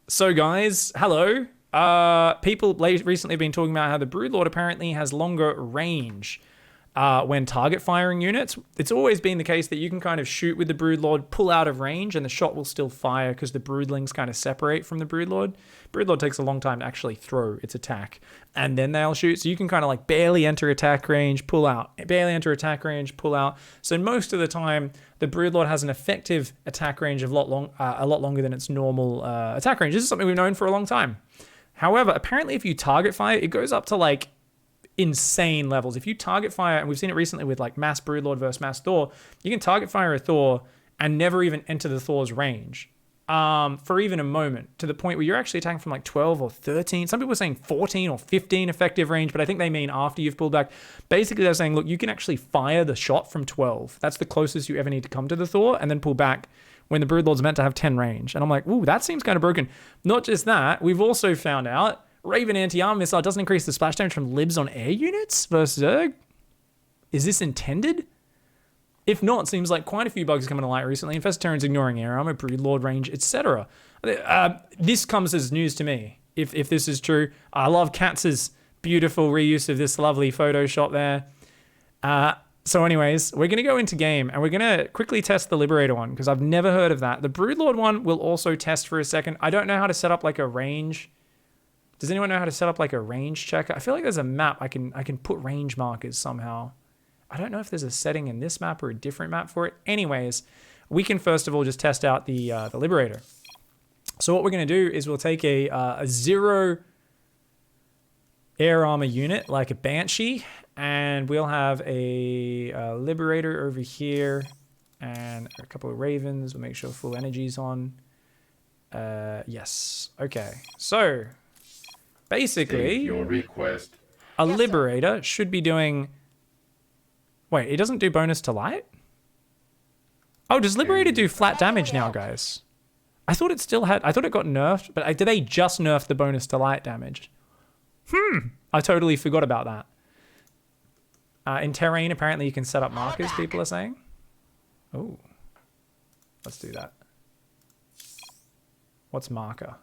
So guys, hello. People recently have been talking about how the Broodlord apparently has longer range when target firing units. It's always been the case that you can kind of shoot with the Broodlord, pull out of range, and the shot will still fire because the Broodlings kind of separate from the Broodlord. Broodlord takes a long time to actually throw its attack, and then they'll shoot. So you can kind of like barely enter attack range, pull out, barely enter attack range, pull out. So most of the time, the Broodlord has an effective attack range of a lot longer than its normal attack range. This is something we've known for a long time. However, apparently if you target fire, it goes up to like insane levels. If you target fire, and we've seen it recently with like mass Broodlord versus mass Thor, you can target fire a Thor and never even enter the Thor's range for even a moment, to the point where you're actually attacking from like 12 or 13. Some people are saying 14 or 15 effective range, but I think they mean after you've pulled back. Basically, they're saying, look, you can actually fire the shot from 12. That's the closest you ever need to come to the Thor, and then pull back when the Broodlord's meant to have 10 range. And I'm like, ooh, that seems kind of broken. Not just that, we've also found out Raven anti-armor missile doesn't increase the splash damage from libs on air units versus Zerg. Is this intended? If not, it seems like quite a few bugs coming to light recently. Infested Terrans ignoring air armor, Broodlord range, etc. This comes as news to me, if this is true. I love Katz's beautiful reuse of this lovely Photoshop there. So anyways, we're going to go into game, and we're going to quickly test the Liberator one, because I've never heard of that. The Broodlord one will also test for a second. I don't know how to set up like a range. Does anyone know how to set up like a range checker? I feel like there's a map I can put range markers somehow. I don't know if there's a setting in this map or a different map for it. Anyways, we can first of all just test out the Liberator. So what we're going to do is we'll take a 0 air armor unit like a Banshee, and we'll have a Liberator over here and a couple of Ravens. We'll make sure full energy's on. Yes. Okay. So basically, your request. A Liberator should be doing... Wait, it doesn't do bonus to light? Oh, does Liberator do flat damage now, guys? I thought it still had... I thought it got nerfed, but did they just nerf the bonus to light damage? I totally forgot about that. In Terran, apparently you can set up markers, people are saying. Oh. Let's do that. What's marker?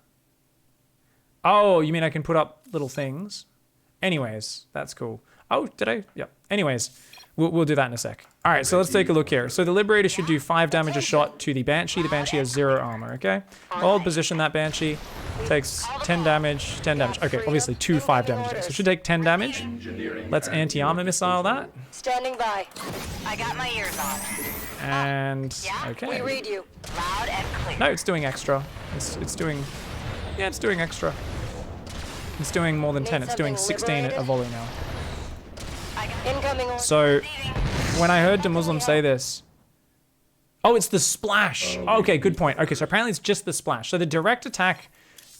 Oh, you mean I can put up little things? Anyways, that's cool. Oh, did I? Yep. Anyways, we'll do that in a sec. All right, so let's take a look here. So the Liberator should do 5 damage a shot to the Banshee. The Banshee has 0 armor, okay? Hold position that Banshee. Takes 10 damage, 10 damage. Okay, obviously 2 5 damage. So it should take 10 damage. Let's anti-armor missile that. Standing by. I got my ears on. And, okay. We read you. Loud and clear. No, it's doing extra. It's doing... Yeah, it's doing extra. It's doing more than 10. It's doing 16 at a volley now. So, when I heard the Muslim say this... Oh, it's the splash. Oh, okay, good point. Okay, so apparently it's just the splash. So the direct attack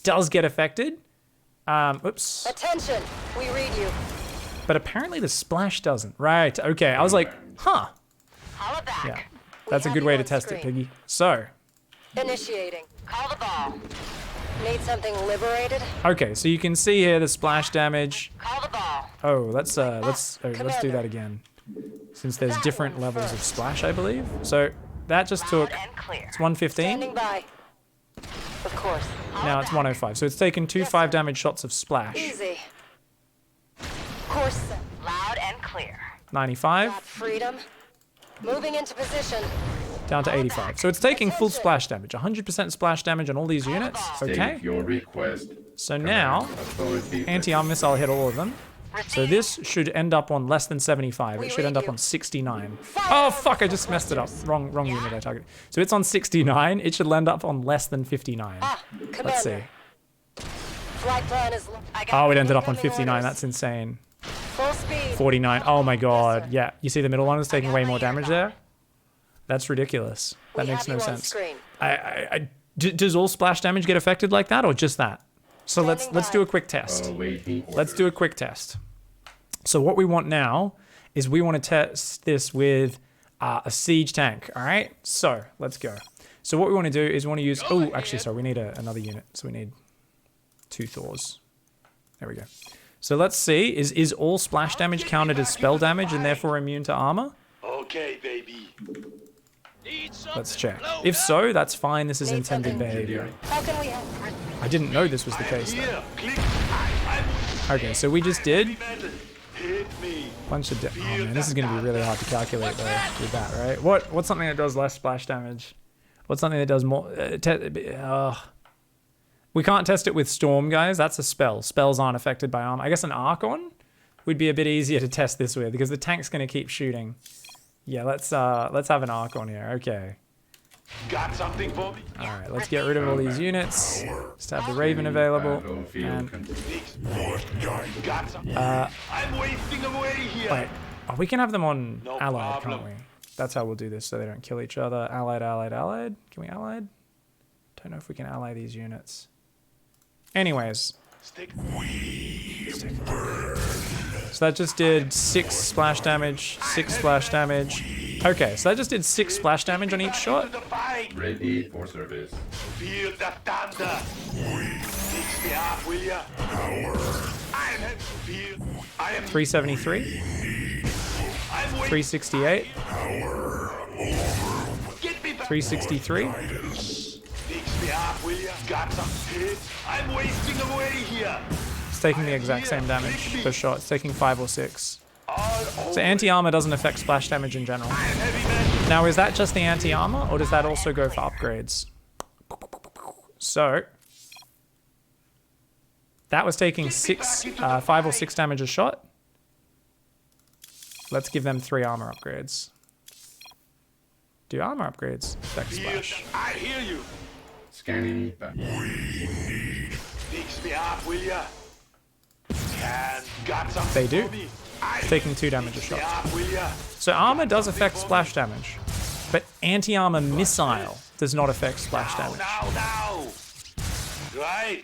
does get affected. Oops. Attention, we read you. But apparently the splash doesn't. Right, okay. I was like, huh. Yeah, that's a good way to test it, Piggy. So. Initiating. Call the ball. Need something liberated? Okay, so you can see here the splash damage. Call the ball. Oh, let's do that again. Since there's different levels of splash, I believe. So that just took, it's 115. Standing by. Of course. Now it's 105. So it's taken 2 5 damage shots of splash. Easy. Course set. Loud and clear. 95. Got freedom. Moving into position. Down to 85. So it's taking full splash damage. 100% splash damage on all these units. Okay. Your request. So now, anti-armor missile hit all of them. So this should end up on less than 75. It should end up on 69. Oh, fuck, I just messed it up. Wrong unit I targeted. So it's on 69. It should end up on less than 59. Let's see. Oh, it ended up on 59. That's insane. 49. Oh my god. Yeah, you see the middle one is taking way more damage there? That's ridiculous. That makes no sense. Does all splash damage get affected like that, or just that? So let's do a quick test. Let's do a quick test. So what we want now is we want to test this with a siege tank. All right. So let's go. So what we want to do is we want to use. Oh, actually, sorry. We need another unit. So we need 2 Thors. There we go. So let's see. Is all splash damage counted as spell damage and therefore immune to armor? Okay, baby. Let's check. If so, that's fine. This is intended behavior. How can we help? I didn't know this was the case, though. Here, click. Okay, so we just did Hit me. bunch of. Oh man, this is gonna be really hard to calculate though with that, right? What's something that does less splash damage? What's something that does more? We can't test it with Storm, guys. That's a spell. Spells aren't affected by armor. I guess an Archon would be a bit easier to test this with because the tank's gonna keep shooting. Yeah, let's have an Archon here. Okay. Got something for me? All right, let's get rid of all these units. Just have the Raven available. Battlefield And Got something. I'm wasting away here. wait, oh, we can have them on No allied, problem. can't we? That's how we'll do this, so they don't kill each other. Allied, allied, allied. Can we allied? Don't know if we can ally these units. Anyways, Stick. so that just did 6 splash damage, 6 splash damage. Okay, so that just did 6 splash damage on each shot. To the fight. ready for service. Feel the thunder. Fix me up, will ya? I am 373, I'm waiting. 368, Get me back. 363. Fix me up, will ya? Got some hit. I'm wasting away here. It's taking the exact same damage per shot. It's taking 5 or 6. All So anti-armor doesn't affect splash damage in general. Now, is that just the anti-armor, or does that also go for upgrades? So, that was taking 5 or 6 damage a shot. Let's give them 3 armor upgrades. Do armor upgrades affect splash? I hear you. Scanning back. Fix me up, will ya? And got something They do. for me. It's taking 2 damage a Fix me shot. up, will ya? So armor does affect splash damage, but anti-armor missile does not affect splash damage. Now. Right.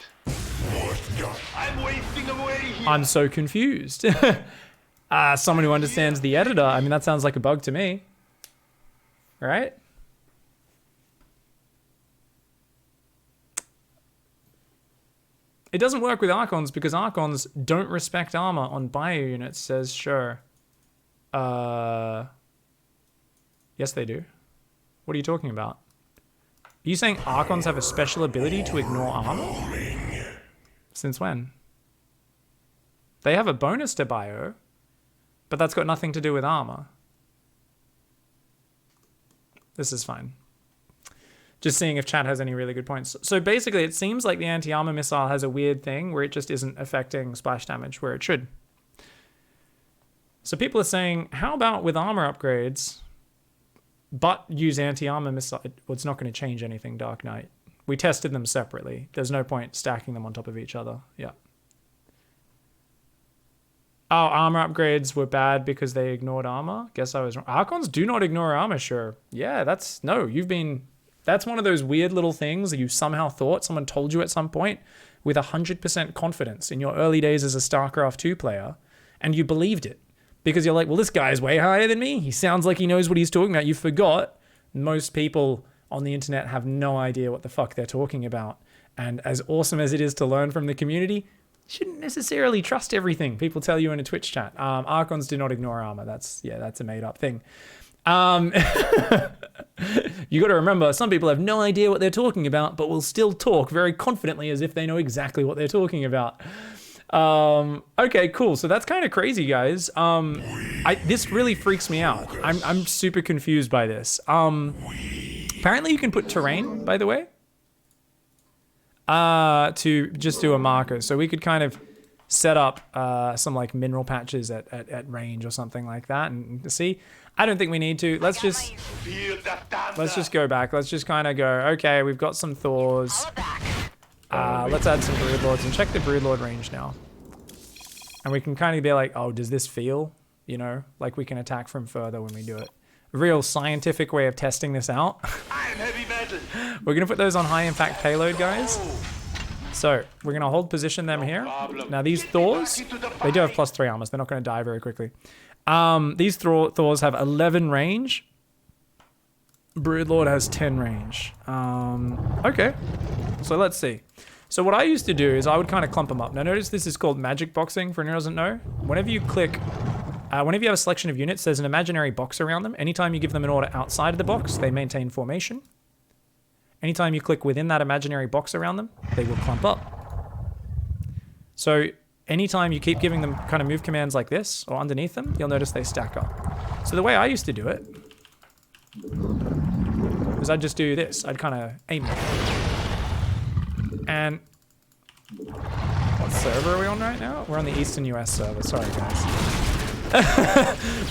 I'm wasting away here. I'm so confused. Someone who understands the editor, I mean, that sounds like a bug to me. Right? It doesn't work with Archons because Archons don't respect armor on bio units, says sure. Yes, they do. What are you talking about? Are you saying Archons have a special ability to ignore armor? Since when? They have a bonus to bio, but that's got nothing to do with armor. This is fine. Just seeing if chat has any really good points. So basically, it seems like the anti-armor missile has a weird thing where it just isn't affecting splash damage where it should. So people are saying, how about with armor upgrades, but use anti-armor missile? Well, it's not going to change anything, Dark Knight. We tested them separately. There's no point stacking them on top of each other. Yeah. Oh, armor upgrades were bad because they ignored armor? Guess I was wrong. Archons do not ignore armor, sure. Yeah, that's one of those weird little things that you somehow thought someone told you at some point with 100% confidence in your early days as a StarCraft 2 player, and you believed it. Because you're like, well, this guy's way higher than me. He sounds like he knows what he's talking about. You forgot most people on the internet have no idea what the fuck they're talking about. And as awesome as it is to learn from the community, you shouldn't necessarily trust everything people tell you in a Twitch chat. Archons do not ignore armor. That's a made up thing. You got to remember, some people have no idea what they're talking about, but will still talk very confidently as if they know exactly what they're talking about. Okay, cool. So that's kind of crazy, guys. This really freaks me out. I'm super confused by this. Apparently you can put terrain, by the way, to just do a marker. So we could kind of set up some like mineral patches at range or something like that and see. I don't think we need to. Let's just go back. Let's just kind of go, okay, we've got some Thors. Let's add some Broodlords and check the Broodlord range now. And we can kind of be like, oh, does this feel, like we can attack from further when we do it? A real scientific way of testing this out. We're going to put those on high impact payload, guys. So we're going to hold position them here. Now these Thors, they do have +3 armors. They're not going to die very quickly. These Thors have 11 range. Broodlord has 10 range. Okay, so let's see. So what I used to do is I would kind of clump them up. Now notice this is called magic boxing for anyone who doesn't know. Whenever you click, whenever you have a selection of units, there's an imaginary box around them. Anytime you give them an order outside of the box, they maintain formation. Anytime you click within that imaginary box around them, they will clump up. So anytime you keep giving them kind of move commands like this or underneath them, you'll notice they stack up. So the way I used to do it was I'd just do this. I'd kind of aim it. And what server are we on right now? We're on the Eastern US server. Sorry, guys.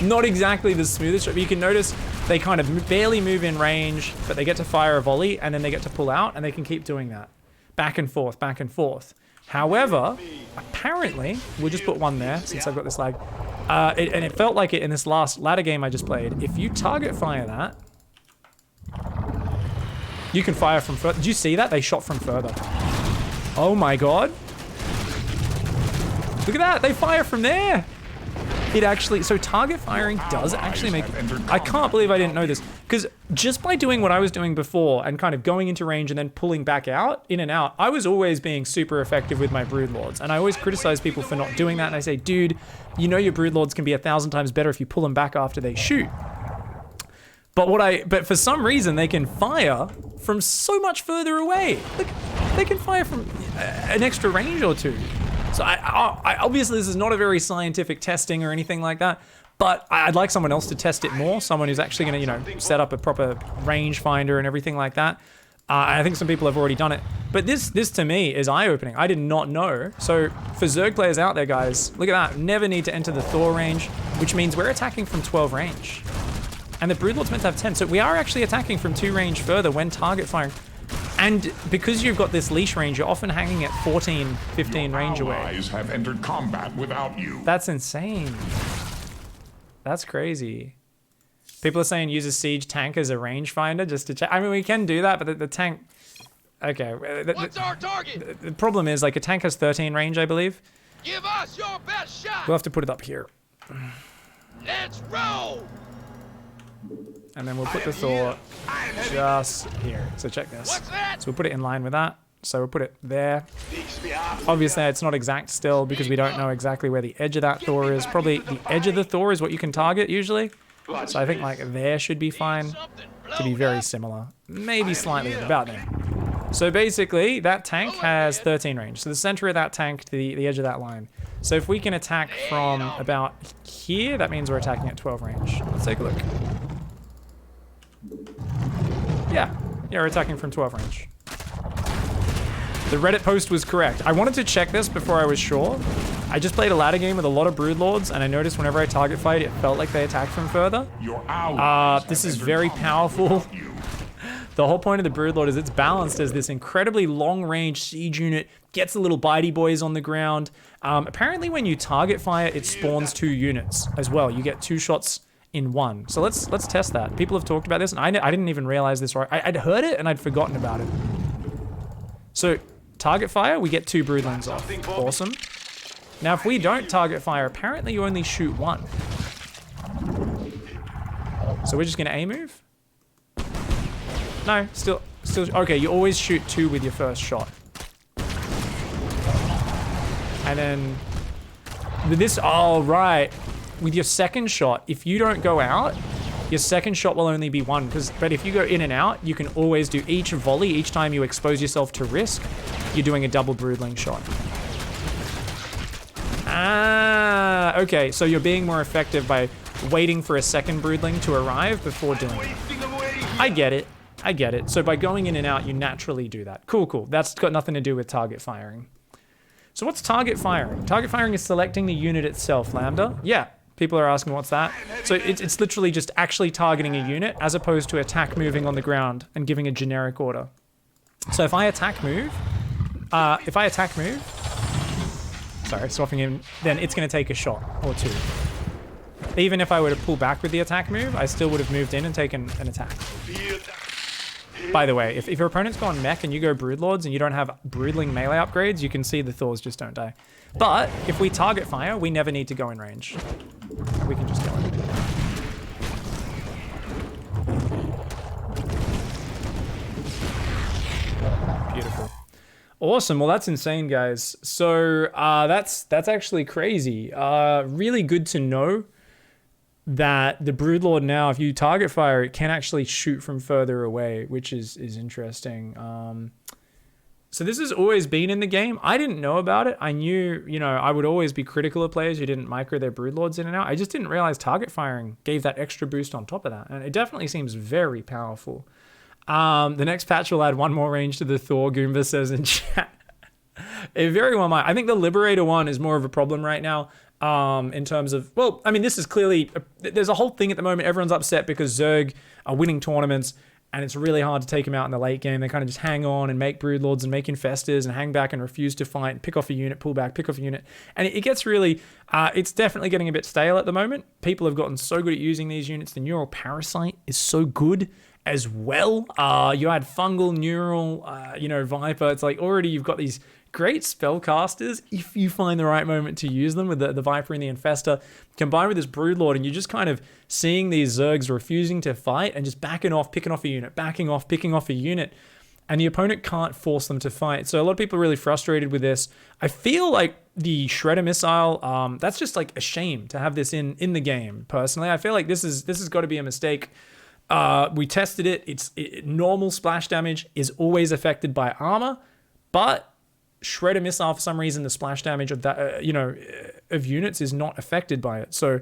Not exactly the smoothest, but you can notice they kind of barely move in range, but they get to fire a volley and then they get to pull out and they can keep doing that. Back and forth, back and forth. However, apparently, we'll just put one there since I've got this lag. And it felt like it in this last ladder game I just played. If you target fire that, you can fire from further. Did you see that? They shot from further. Oh my god. Look at that. They fire from there. It actually, so target firing does actually make, I can't believe I didn't know this. Because just by doing what I was doing before and kind of going into range and then pulling back out, in and out, I was always being super effective with my Broodlords. And I always criticize people for not doing that. And I say, dude, you know your Broodlords can be 1,000 times better if you pull them back after they shoot. But for some reason, they can fire from so much further away. Like, they can fire from an extra range or two. So I obviously this is not a very scientific testing or anything like that, but I'd like someone else to test it more. Someone who's actually going to, you know, set up a proper range finder and everything like that. I think some people have already done it, but this to me is eye-opening. I did not know. So for Zerg players out there, guys, look at that. Never need to enter the Thor range, which means we're attacking from 12 range. And the Broodlord's meant to have 10. So we are actually attacking from 2 range further when target firing. And because you've got this leash range, you're often hanging at 14, 15 range away. Allies have entered combat without you. That's insane. That's crazy. People are saying use a siege tank as a rangefinder just to check. I mean, we can do that, but the tank... Okay. What's our target? The problem is, like, a tank has 13 range, I believe. Give us your best shot. We'll have to put it up here. Let's roll. And then we'll put the Thor just here. So check this. What's that? So we'll put it in line with that. So we'll put it there. Obviously, it's not exact still because we don't know exactly where the edge of that Thor is. Probably the edge of the Thor is what you can target usually. So I think like there should be fine to be very similar. Maybe slightly about there. So basically, that tank has 13 range. So the center of that tank to the edge of that line. So if we can attack from about here, that means we're attacking at 12 range. Let's take a look. Yeah, we're attacking from 12 range. The Reddit post was correct. I wanted to check this before I was sure. I just played a ladder game with a lot of Broodlords, and I noticed whenever I target fight, it felt like they attacked from further. Your allies This have is entered very combat powerful. without you. The whole point of the Broodlord is it's balanced as this incredibly long-range siege unit, gets the little bitey boys on the ground. Apparently when you target fire, it spawns 2 units as well. You get 2 shots in one. So let's test that. People have talked about this, and I didn't even realize this. I'd heard it, and I'd forgotten about it. So target fire, we get 2 broodlings off. Awesome. Now, if we don't target fire, apparently you only shoot 1. So we're just going to A-move? No, still. Okay, you always shoot 2 with your first shot. And then with this, oh, right. With your second shot, if you don't go out, your second shot will only be 1. But if you go in and out, you can always do each volley. Each time you expose yourself to risk, you're doing a double broodling shot. Ah, okay. So you're being more effective by waiting for a second broodling to arrive before doing it. I get it. I get it. So by going in and out, you naturally do that. Cool. That's got nothing to do with target firing. So what's target firing? Target firing is selecting the unit itself, Lambda. Yeah, people are asking what's that. So it's literally just actually targeting a unit as opposed to attack moving on the ground and giving a generic order. So if I attack move, sorry, swapping in, then it's going to take a shot or 2. Even if I were to pull back with the attack move, I still would have moved in and taken an attack. By the way, if your opponent's gone mech and you go Broodlords and you don't have Broodling melee upgrades, you can see the Thors just don't die. But if we target fire, we never need to go in range. We can just go in. Beautiful. Awesome. Well, that's insane, guys. So that's actually crazy. Really good to know that the Broodlord now, if you target fire, it can actually shoot from further away, which is interesting. So this has always been in the game. I didn't know about it. I knew, I would always be critical of players who didn't micro their Broodlords in and out. I just didn't realize target firing gave that extra boost on top of that. And it definitely seems very powerful. The next patch will add one more range to the Thor, Goomba says in chat. It very well might. I think the Liberator one is more of a problem right now. In terms of, this is clearly, there's a whole thing at the moment. Everyone's upset because Zerg are winning tournaments and it's really hard to take them out in the late game. They kind of just hang on and make Broodlords and make Infestors and hang back and refuse to fight and pick off a unit, pull back, pick off a unit. And it gets really, it's definitely getting a bit stale at the moment. People have gotten so good at using these units. The Neural Parasite is so good as well. You add Fungal, Neural, Viper. It's like already you've got these great spellcasters if you find the right moment to use them with the Viper and the Infestor combined with this Broodlord, and you're just kind of seeing these Zergs refusing to fight and just backing off, picking off a unit, backing off, picking off a unit, and the opponent can't force them to fight. So a lot of people are really frustrated with this. I feel like the Shredder missile, that's just like a shame to have this in the game. Personally, I feel like this has got to be a mistake. We tested it. Normal splash damage is always affected by armor, but Shredder missile, for some reason, the splash damage of that, of units is not affected by it. So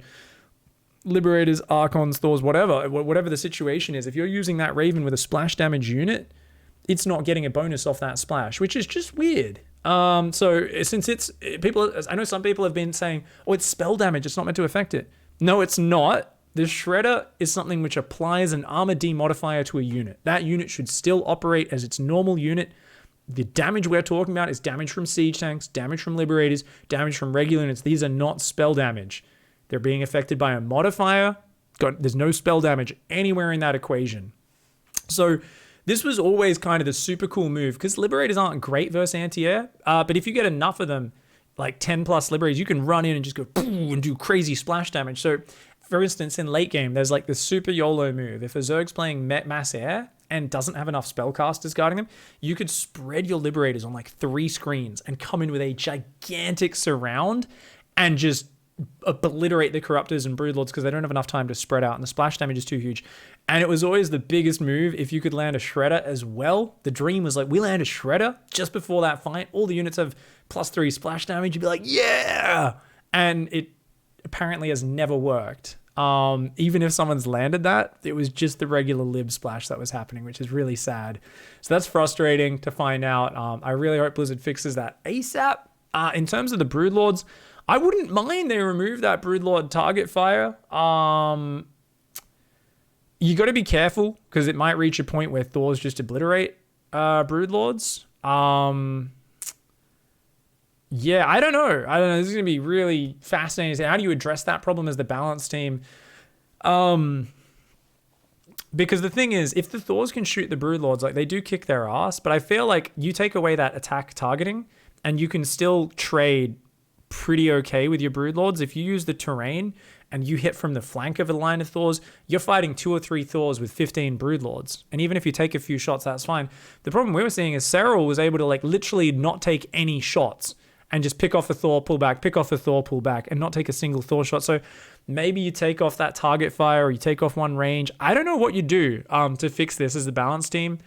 Liberators, Archons, Thors, whatever the situation is, if you're using that Raven with a splash damage unit, it's not getting a bonus off that splash, which is just weird. So since I know some people have been saying, it's spell damage, it's not meant to affect it. No, it's not. The Shredder is something which applies an armor demodifier to a unit. That unit should still operate as its normal unit. The damage we're talking about is damage from siege tanks, damage from Liberators, damage from regular units. These are not spell damage. They're being affected by a modifier. There's no spell damage anywhere in that equation. So this was always kind of the super cool move because Liberators aren't great versus anti-air. But if you get enough of them, like 10 plus Liberators, you can run in and just go and do crazy splash damage. So for instance, in late game, there's like the super YOLO move. If a Zerg's playing mass air and doesn't have enough spellcasters guarding them, you could spread your Liberators on like 3 screens and come in with a gigantic surround and just obliterate the Corruptors and Broodlords because they don't have enough time to spread out and the splash damage is too huge. And it was always the biggest move if you could land a Shredder as well. The dream was like, we land a Shredder just before that fight. All the units have +3 splash damage. You'd be like, yeah! And it apparently has never worked. Even if someone's landed that, it was just the regular lib splash that was happening, which is really sad. So that's frustrating to find out. I really hope Blizzard fixes that ASAP. In terms of the Broodlords, I wouldn't mind they remove that Broodlord target fire. You got to be careful because it might reach a point where Thors just obliterate Broodlords. Yeah, I don't know. This is going to be really fascinating. How do you address that problem as the balance team? Because the thing is, if the Thors can shoot the Broodlords, like they do kick their ass, but I feel like you take away that attack targeting and you can still trade pretty okay with your Broodlords. If you use the terrain and you hit from the flank of a line of Thors, you're fighting 2 or 3 Thors with 15 Broodlords. And even if you take a few shots, that's fine. The problem we were seeing is Serral was able to like literally not take any shots and just pick off a Thor, pull back, pick off a Thor, pull back, and not take a single Thor shot. So maybe you take off that target fire or you take off one range. I don't know what you do to fix this as the balance team,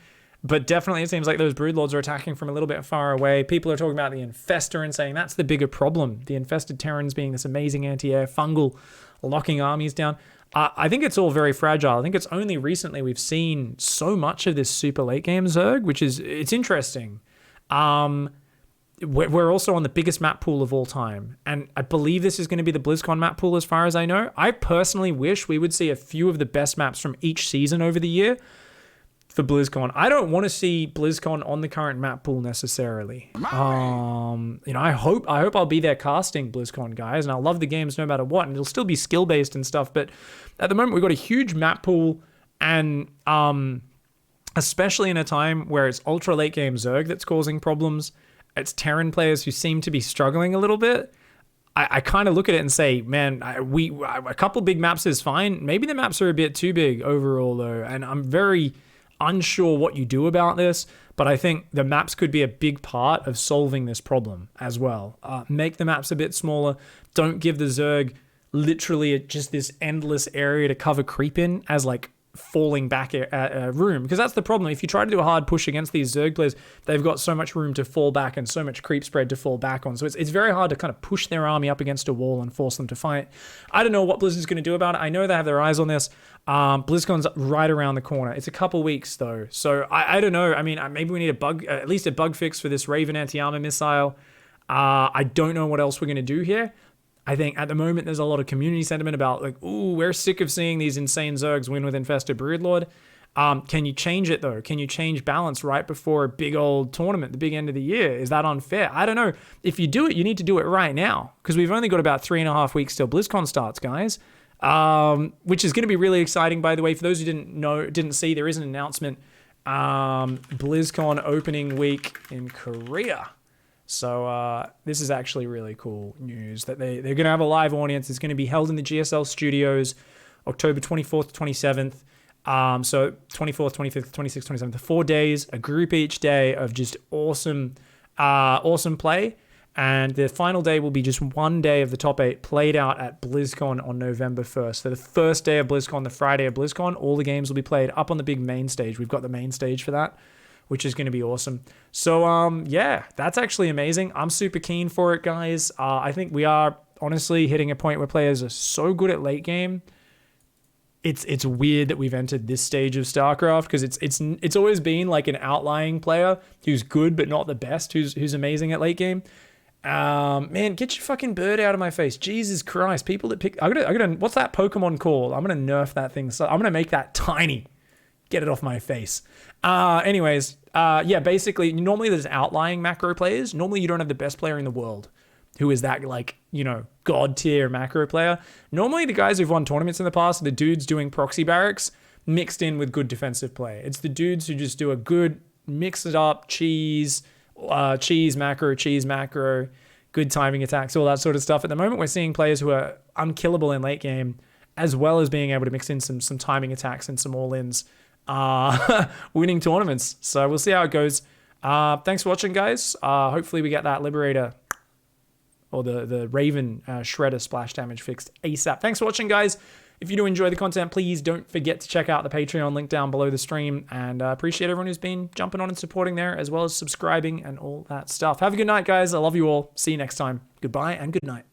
but definitely it seems like those Broodlords are attacking from a little bit far away. People are talking about the Infestor and saying that's the bigger problem. The Infested Terrans being this amazing anti-air, fungal, locking armies down. I think it's all very fragile. I think it's only recently we've seen so much of this super late game Zerg, which is, it's interesting. We're also on the biggest map pool of all time. And I believe this is going to be the BlizzCon map pool as far as I know. I personally wish we would see a few of the best maps from each season over the year for BlizzCon. I don't want to see BlizzCon on the current map pool necessarily. I hope I'll be there casting BlizzCon, guys, and I'll love the games no matter what, and it'll still be skill-based and stuff. But at the moment, we've got a huge map pool, and especially in a time where it's ultra late game Zerg that's causing problems, it's Terran players who seem to be struggling a little bit. I kind of look at it and say, man, a couple big maps is fine. Maybe the maps are a bit too big overall, though, and I'm very unsure what you do about this, but I think the maps could be a big part of solving this problem as well. Make the maps a bit smaller. Don't give the Zerg literally just this endless area to cover creep in as like falling back room, because that's the problem. If you try to do a hard push against these Zerg players, they've got so much room to fall back and so much creep spread to fall back on. So it's very hard to kind of push their army up against a wall and force them to fight. I don't know what Blizzard's going to do about it. I know they have their eyes on this. BlizzCon's right around the corner. It's a couple weeks though, so I don't know. I mean, maybe we need at least a bug fix for this Raven anti-armor missile. I don't know what else we're going to do here. I think at the moment there's a lot of community sentiment about like, ooh, we're sick of seeing these insane Zergs win with Infested Broodlord. Can you change it though? Can you change balance right before a big old tournament, the big end of the year? Is that unfair? I don't know. If you do it, you need to do it right now, because we've only got about 3.5 weeks till BlizzCon starts, guys. Which is going to be really exciting, by the way. For those who didn't see, there is an announcement. BlizzCon opening week in Korea. So this is actually really cool news that they're going to have a live audience. It's going to be held in the GSL studios, October 24th to 27th. So 24th, 25th, 26th, 27th, 4 days, a group each day of just awesome play. And the final day will be just one day of the top 8 played out at BlizzCon on November 1st. So the first day of BlizzCon, the Friday of BlizzCon, all the games will be played up on the big main stage. We've got the main stage for that, which is going to be awesome. So, yeah, that's actually amazing. I'm super keen for it, guys. I think we are honestly hitting a point where players are so good at late game. It's weird that we've entered this stage of StarCraft, because it's always been like an outlying player who's good but not the best, who's amazing at late game. Man, get your fucking bird out of my face. Jesus Christ. People that pick... I gotta, what's that Pokemon called? I'm gonna nerf that thing. So I'm gonna make that tiny. Get it off my face. Anyways, yeah, basically, normally there's outlying macro players. Normally you don't have the best player in the world who is that, like, you know, god tier macro player. Normally the guys who've won tournaments in the past are the dudes doing proxy barracks mixed in with good defensive play. It's the dudes who just do a good mix it up, cheese macro, good timing attacks, all that sort of stuff. At the moment, we're seeing players who are unkillable in late game, as well as being able to mix in some timing attacks and some all-ins, winning tournaments. So we'll see how it goes. Thanks for watching, guys. Hopefully we get that Liberator or the Raven Shredder splash damage fixed ASAP. Thanks for watching, guys. If you do enjoy the content, please don't forget to check out the Patreon link down below the stream, and appreciate everyone who's been jumping on and supporting there, as well as subscribing and all that stuff. Have a good night, guys. I love you all. See you next time. Goodbye and good night.